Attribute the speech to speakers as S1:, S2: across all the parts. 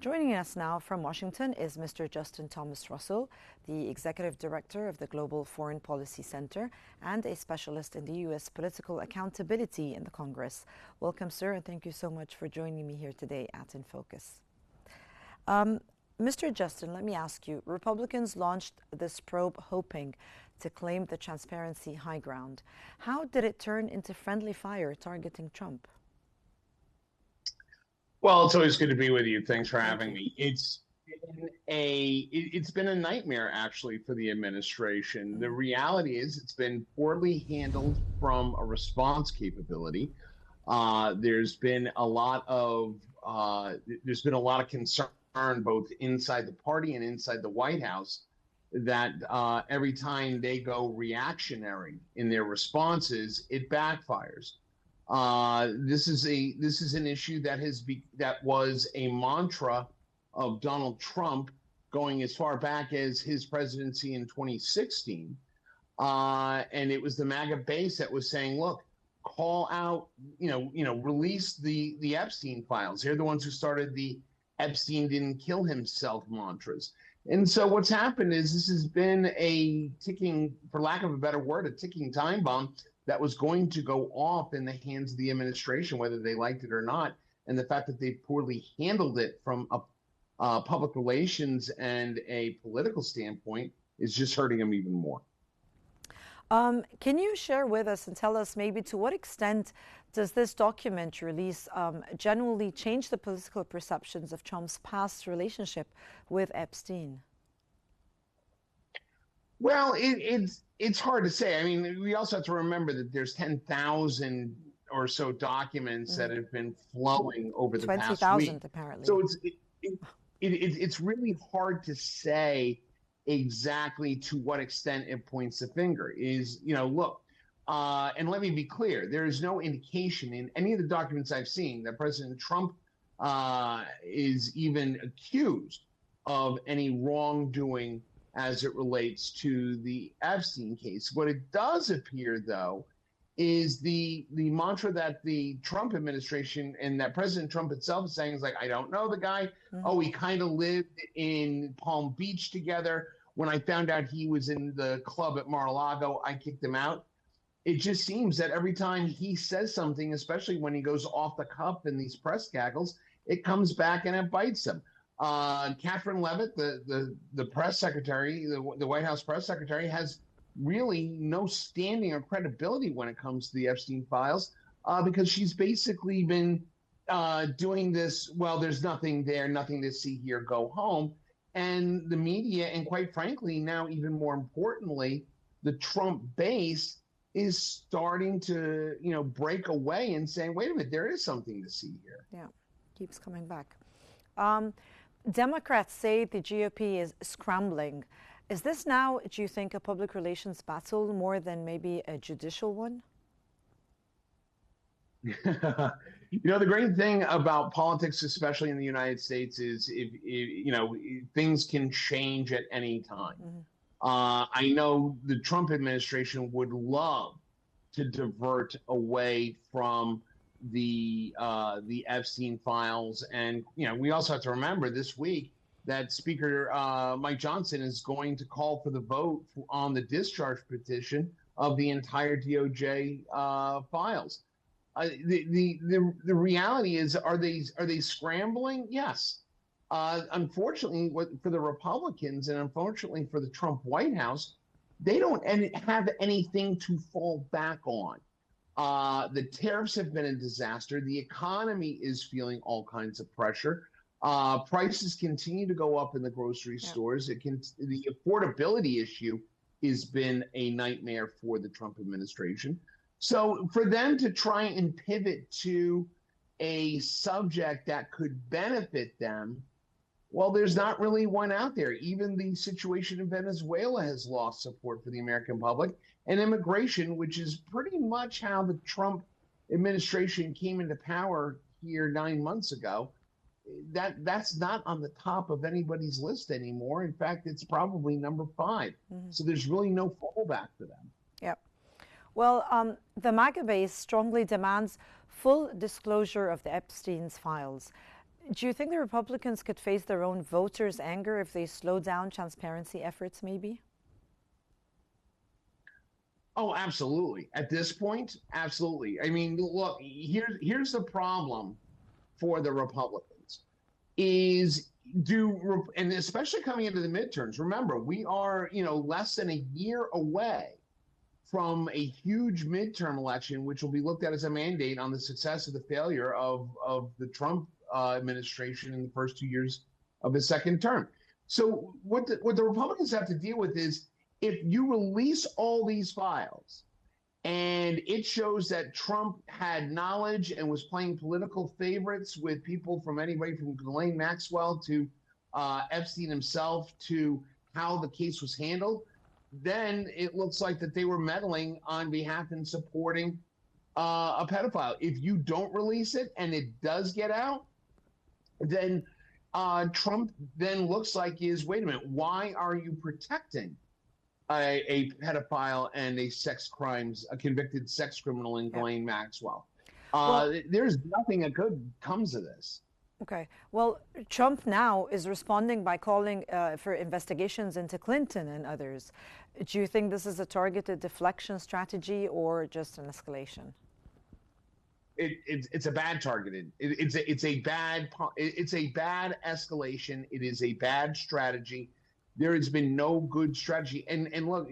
S1: Joining us now from Washington is Mr. Justin Thomas Russell, the Executive Director of the Global Foreign Policy Center and a specialist in the U.S. political accountability in the Congress. Welcome, sir, and thank you so much for joining me here today at In Focus. Mr. Justin, let me ask you, Republicans launched this probe hoping to claim the transparency high ground. How did it turn into friendly fire targeting Trump?
S2: Well, it's always good to be with you. Thanks for having me. It's been a nightmare, actually, for the administration. The reality is it's been poorly handled from a response capability. There's been a lot of concern both inside the party and inside the White House that every time they go reactionary in their responses, it backfires. This is an issue that was a mantra of Donald Trump going as far back as his presidency in 2016. And it was the MAGA base that was saying, look, call out, release the Epstein files. They're the ones who started the Epstein didn't kill himself mantras. And so what's happened is this has been a ticking, for lack of a better word, a ticking time bomb that was going to go off in the hands of the administration, whether they liked it or not. And the fact that they poorly handled it from a public relations and a political standpoint is just hurting them even more.
S1: Can you share with us and tell us maybe to what extent does this document release genuinely change the political perceptions of Trump's past relationship with Epstein?
S2: Well, it's hard to say. I mean, we also have to remember that there's 10,000 or so documents that have been flowing over the past week.
S1: 20,000 apparently.
S2: So it's really hard to say exactly to what extent it points the finger. Look, and let me be clear, there is no indication in any of the documents I've seen that President Trump is even accused of any wrongdoing as it relates to the Epstein case. What it does appear, though, is the mantra that the Trump administration and that President Trump itself is saying is like, I don't know the guy. Oh, we kind of lived in Palm Beach together. When I found out he was in the club at Mar-a-Lago, I kicked him out. It just seems that every time he says something, especially when he goes off the cuff in these press cackles, it comes back and it bites him. Catherine Leavitt, the press secretary, the White House press secretary, has really no standing or credibility when it comes to the Epstein files because she's basically been doing this, well, there's nothing there, nothing to see here, go home. And the media, and quite frankly, now even more importantly, the Trump base is starting to, break away and saying, wait a minute, there is something to see here.
S1: Yeah, keeps coming back. Democrats say the GOP is scrambling. Is this now, do you think, a public relations battle more than maybe a judicial one?
S2: The great thing about politics, especially in the United States, is things can change at any time. I know the Trump administration would love to divert away from the Epstein files, and we also have to remember this week that Speaker Mike Johnson is going to call for the vote on the discharge petition of the entire DOJ files. The reality is, are they scrambling? Yes. Unfortunately, for the Republicans and unfortunately for the Trump White House, they don't have anything to fall back on. The tariffs have been a disaster. The economy is feeling all kinds of pressure. Prices continue to go up in the grocery stores. The affordability issue has been a nightmare for the Trump administration. So for them to try and pivot to a subject that could benefit them, well, there's not really one out there. Even the situation in Venezuela has lost support for the American public, and immigration, which is pretty much how the Trump administration came into power here 9 months ago, that's not on the top of anybody's list anymore. In fact, it's probably number 5. So there's really no fallback for them.
S1: Yep. Well, the MAGA base strongly demands full disclosure of the Epstein's files. Do you think the Republicans could face their own voters' anger if they slow down transparency efforts, maybe?
S2: Oh, absolutely. At this point, absolutely. I mean, look, here's the problem for the Republicans is and especially coming into the midterms. Remember, we are, less than a year away from a huge midterm election, which will be looked at as a mandate on the success or the failure of the Trump administration in the first 2 years of his second term. So what the Republicans have to deal with is if you release all these files and it shows that Trump had knowledge and was playing political favorites with people from anybody from Ghislaine Maxwell to Epstein himself to how the case was handled, then it looks like that they were meddling on behalf and supporting a pedophile. If you don't release it and it does get out, then Trump then looks like wait a minute, why are you protecting a pedophile and a convicted sex criminal in Ghislaine Maxwell? There's nothing that good comes of this.
S1: Okay. Well, Trump now is responding by calling for investigations into Clinton and others. Do you think this is a targeted deflection strategy or just an escalation?
S2: It's a bad targeted. It's a bad escalation. It is a bad strategy. There has been no good strategy. And look,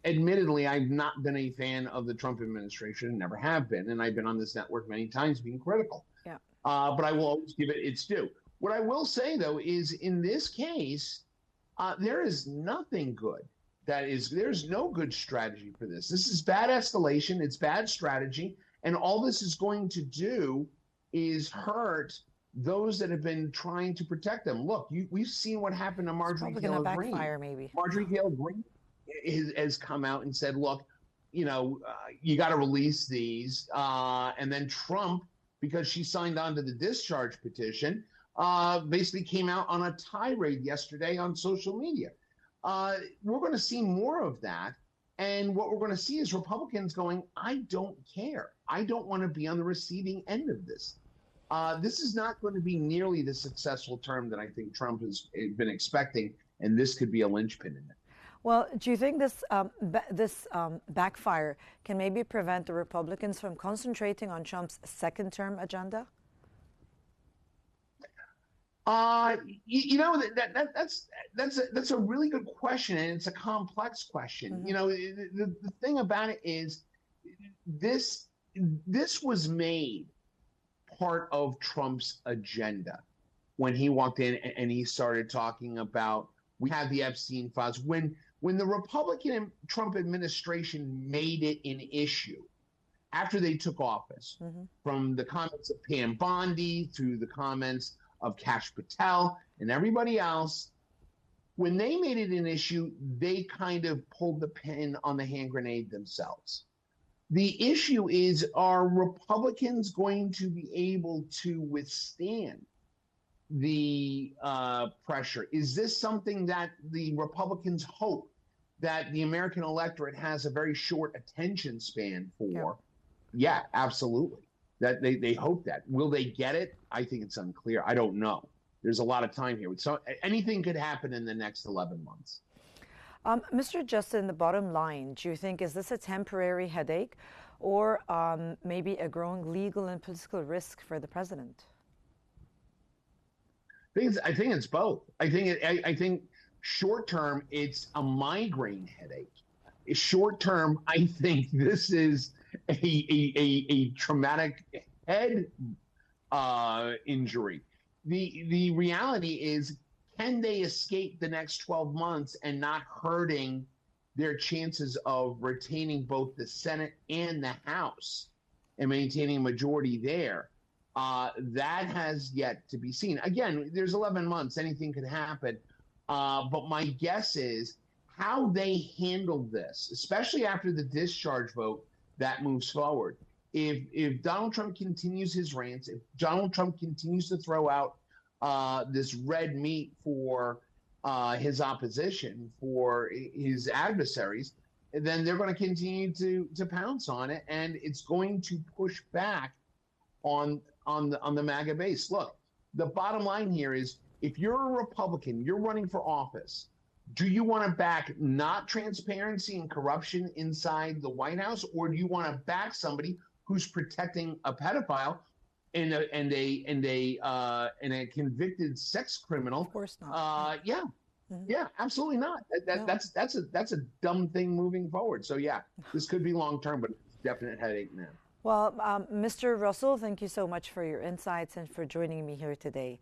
S2: admittedly, I've not been a fan of the Trump administration, never have been, and I've been on this network many times being critical.
S1: Yeah.
S2: But I will always give it its due. What I will say, though, is in this case, there is nothing good. There's no good strategy for this. This is bad escalation. It's bad strategy. And all this is going to do is hurt those that have been trying to protect them. Look, we've seen what happened to Marjorie Taylor Greene.
S1: Maybe.
S2: Marjorie Taylor Greene has come out and said, look, you got to release these. And then Trump, because she signed on to the discharge petition, basically came out on a tirade yesterday on social media. We're going to see more of that. And what we're going to see is Republicans going, I don't care. I don't want to be on the receiving end of this. This is not going to be nearly the successful term that I think Trump has been expecting, and this could be a linchpin in it.
S1: Well, do you think this backfire can maybe prevent the Republicans from concentrating on Trump's second-term agenda?
S2: That's a really good question, and it's a complex question. Mm-hmm. The thing about it is this was made part of Trump's agenda when he walked in and he started talking about we have the Epstein files. When the Republican Trump administration made it an issue after they took office, mm-hmm. from the comments of Pam Bondi through the comments of Kash Patel and everybody else, when they made it an issue, they kind of pulled the pin on the hand grenade themselves. The issue is, are Republicans going to be able to withstand the pressure? Is this something that the Republicans hope that the American electorate has a very short attention span for? Yeah, absolutely. That they hope that. Will they get it? I think it's unclear. I don't know. There's a lot of time here. So anything could happen in the next 11 months.
S1: Mr. Justin, the bottom line, do you think, is this a temporary headache or maybe a growing legal and political risk for the president?
S2: I think it's both. I think short term, it's a migraine headache. Short term, I think this is a traumatic head injury. The reality is, can they escape the next 12 months and not hurting their chances of retaining both the Senate and the House and maintaining a majority there? That has yet to be seen. Again, there's 11 months. Anything could happen. But my guess is how they handle this, especially after the discharge vote that moves forward. If Donald Trump continues his rants, if Donald Trump continues to throw out this red meat for his opposition, for his adversaries, then they're going to continue to pounce on it, and it's going to push back on the MAGA base. Look, the bottom line here is, if you're a Republican, you're running for office, do you want to back not transparency and corruption inside the White House, or do you want to back somebody who's protecting a pedophile and a convicted sex criminal?
S1: Of course not.
S2: Yeah. Yeah, absolutely not. That's a dumb thing moving forward. So yeah, this could be long term, but it's a definite headache now.
S1: Well, Mr. Russell, thank you so much for your insights and for joining me here today.